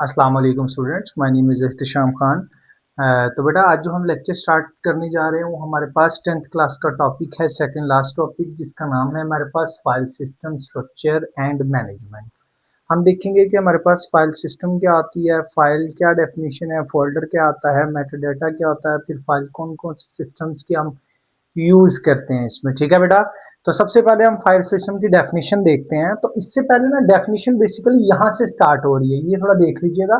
अस्सलाम वालेकुम students, my name is Ehtisham Khan. तो बेटा आज जो हम लेक्चर स्टार्ट करने जा रहे हैं वो हमारे पास 10th क्लास का टॉपिक है, सेकंड लास्ट टॉपिक, जिसका नाम है हमारे पास file system structure and management. हम देखेंगे कि हमारे पास फाइल सिस्टम क्या आती है, फाइल क्या डेफिनेशन है, फोल्डर क्या आता है, मेटाडाटा क्या होता है, फिर फाइल कौन कौन से सिस्टम्स की हम यूज करते हैं इसमें। ठीक है बेटा, तो सबसे पहले हम फाइल सिस्टम की डेफिनेशन देखते हैं। तो इससे पहले ना डेफिनेशन बेसिकली यहाँ से स्टार्ट हो रही है, ये थोड़ा देख लीजिएगा।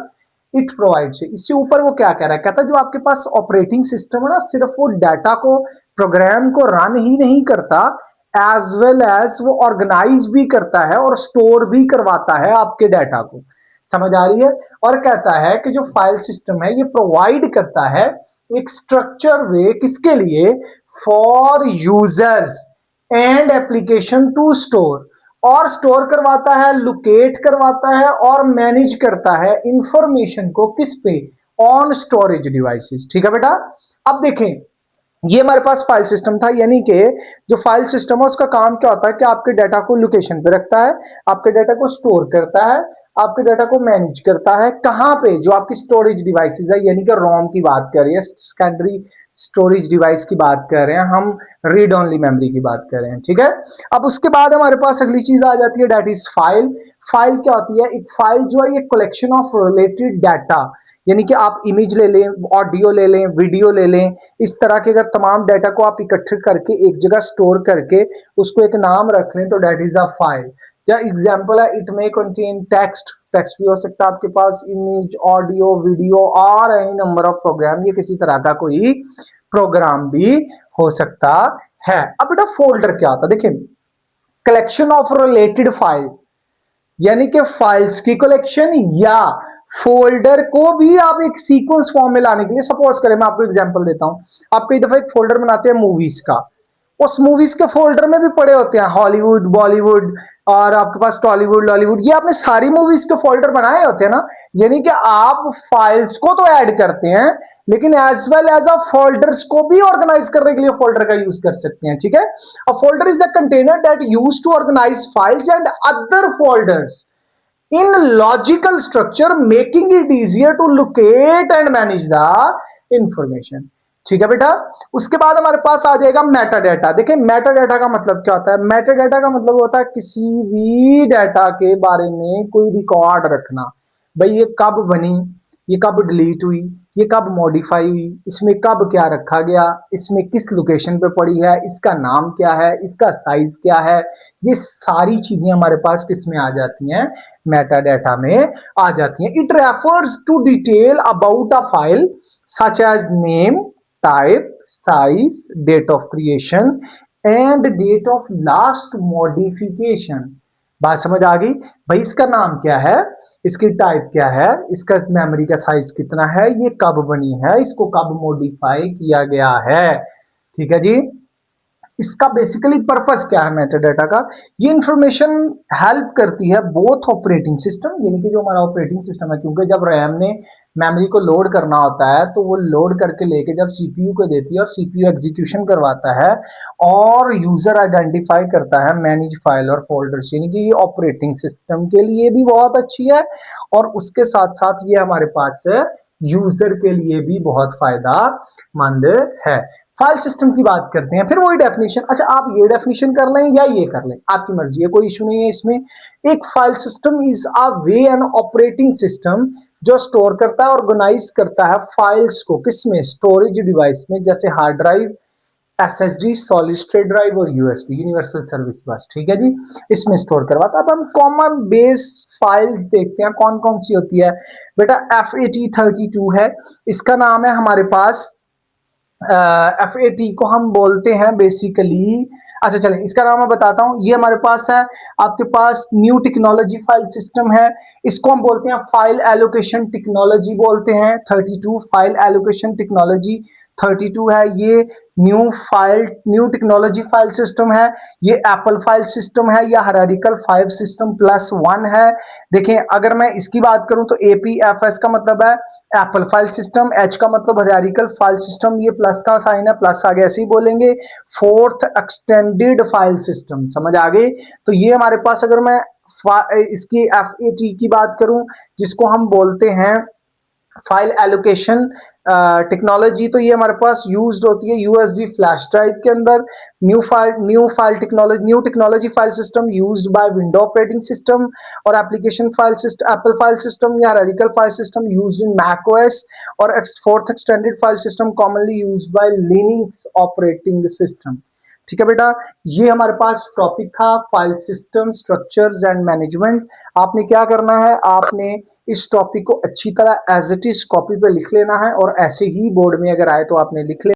इट प्रोवाइड से इससे ऊपर वो क्या कह रहा है, कहता है जो आपके पास ऑपरेटिंग सिस्टम है ना, सिर्फ वो डाटा को, प्रोग्राम को रन ही नहीं करता, एज वेल एज वो ऑर्गेनाइज भी करता है और स्टोर भी करवाता है आपके डाटा को। समझ आ रही है? और कहता है कि जो फाइल सिस्टम है ये प्रोवाइड करता है एक स्ट्रक्चर वे, किसके लिए? For users and application to store, और स्टोर करवाता है, लोकेट करवाता है और मैनेज करता है इंफॉर्मेशन को, किस पे? On storage devices. ठीक है बेटा, अब देखें, ये हमारे पास फाइल सिस्टम था, यानी कि जो फाइल सिस्टम है उसका काम क्या होता है कि आपके डाटा को लोकेशन पे रखता है, आपके डाटा को स्टोर करता है, आपके डाटा को मैनेज करता है। कहां पे? जो आपकी स्टोरेज डिवाइसेस है, यानी कि रोम की बात कर रही है, सेकेंडरी स्टोरेज डिवाइस की बात कर रहे हैं हम, रीड ओनली मेमोरी की बात कर रहे हैं। ठीक है, अब उसके बाद हमारे पास अगली चीज आ जाती है, डेट इज फाइल। फाइल क्या होती है? एक फाइल जो है ये कलेक्शन ऑफ रिलेटेड डाटा, यानी कि आप इमेज ले लें, ऑडियो ले लें, वीडियो ले लें, इस तरह के अगर तमाम डाटा को आप इकट्ठे करके एक जगह स्टोर करके उसको एक नाम रख लें तो डेट इज अ फाइल। या एग्जांपल है, it may contain text, text भी हो सकता है आपके पास, इमेज, ऑडियो, वीडियो और एनी नंबर ऑफ प्रोग्राम, ये किसी तरह का कोई प्रोग्राम भी हो सकता है। अब बेटा फोल्डर क्या होता है? देखिए, कलेक्शन ऑफ रिलेटेड फाइल, यानी कि फाइल्स की कलेक्शन, या फोल्डर को भी आप एक सीक्वेंस फॉर्म में लाने के लिए, सपोज करें मैं आपको एग्जांपल देता हूं, आप कई दफा एक फोल्डर बनाते हैं मूवीज का, उस मूवीज के फोल्डर में भी पड़े होते हैं हॉलीवुड, बॉलीवुड और आपके पास टॉलीवुड, लॉलीवुड, ये आपने सारी मूवीज के फोल्डर बनाए होते हैं ना। यानी कि आप फाइल्स को तो ऐड करते हैं, लेकिन एज वेल एज आप फोल्डर्स को भी ऑर्गेनाइज करने के लिए फोल्डर का यूज कर सकते हैं। ठीक है, a folder is a container that use to organise files and other folders in logical structure, making it easier to locate and manage the information। ठीक है बेटा, उसके बाद हमारे पास आ जाएगा मेटा डाटा। देखिए मेटा डाटा का मतलब क्या होता है? मेटा डाटा का मतलब होता है किसी भी डाटा के बारे में कोई रिकॉर्ड रखना। भाई ये कब बनी, ये कब डिलीट हुई, ये कब मॉडिफाई हुई, इसमें कब क्या रखा गया, इसमें किस लोकेशन पे पड़ी है, इसका नाम क्या है, इसका साइज क्या है, ये सारी चीजें हमारे पास किस में आ जाती हैं? मेटा डाटा में आ जाती हैं। It refers to detail about a file such as name, type, size, date of creation and date of last modification. बात समझ आ गई? भाई इसका नाम क्या है, इसकी टाइप क्या है, इसका मेमोरी का साइज कितना है, ये कब बनी है, इसको कब मॉडिफाई किया गया है। ठीक है जी, इसका बेसिकली पर्पस क्या है मेटाडाटा का? ये इंफॉर्मेशन हेल्प करती है बोथ ऑपरेटिंग सिस्टम, यानी कि जो हमारा ऑपरेटिंग सिस्टम है, क्योंकि जब रैम ने मेमोरी को लोड करना होता है तो वो लोड करके लेके जब सीपीयू को देती है और सीपीयू एग्जीक्यूशन करवाता है और यूजर आइडेंटिफाई करता है मैनेज फाइल और फोल्डर्स, यानी कि ये ऑपरेटिंग सिस्टम के लिए भी बहुत अच्छी है और उसके साथ साथ ये हमारे पास यूजर के लिए भी बहुत फायदामंद है। फाइल सिस्टम की बात करते हैं, फिर वही डेफिनेशन। अच्छा, आप ये डेफिनेशन कर लें या ये कर लें, आपकी मर्जी है, कोई इशू नहीं है इसमें। एक file system is a way an operating system जो स्टोर करता है, ऑर्गेनाइज करता है फाइल्स को, किसमें? स्टोरेज डिवाइस में, जैसे hard drive, SSD, solid state drive और यूएसबी, यूनिवर्सल सर्विस बस। ठीक है जी, इसमें स्टोर करवाता है। अब हम कॉमन बेस फाइल्स देखते हैं कौन कौन सी होती है। बेटा FAT32 है, इसका नाम है हमारे पास, FAT को हम बोलते हैं बेसिकली, अच्छा चलें इसका नाम मैं बताता हूं, ये हमारे पास है, आपके पास न्यू टेक्नोलॉजी फाइल सिस्टम है, इसको हम बोलते हैं फाइल एलोकेशन टेक्नोलॉजी बोलते हैं। 32 फाइल एलोकेशन टेक्नोलॉजी 32 है, ये न्यू टेक्नोलॉजी फाइल सिस्टम है, ये एप्पल फाइल सिस्टम है या हायरार्किकल फाइल सिस्टम +1 है। देखें अगर मैं इसकी बात करूं तो APFS का मतलब है एप्पल फाइल सिस्टम, एच का मतलब हायरार्किकल फाइल सिस्टम, ये प्लस का साइन है, प्लस आगे ऐसे ही बोलेंगे। फोर्थ एक्सटेंडेड फाइल सिस्टम, समझ आ गई? तो ये हमारे पास, अगर मैं इसकी FAT की बात करूं, जिसको हम बोलते हैं फाइल एलोकेशन टेक्नोलॉजी, तो ये हमारे पास यूज्ड होती है यूएसबी फ्लैश ड्राइव के अंदर। New technology file system used by window operating system, और application file system Apple file system या radical file system used in Mac OS, और fourth extended file system commonly used by Linux operating system. ठीक है बेटा, ये हमारे पास topic था file system structures and management. आपने क्या करना है, आपने इस टॉपिक को अच्छी तरह एज इट इज कॉपी पे लिख लेना है, और ऐसे ही बोर्ड में अगर आए तो आपने लिख लेना।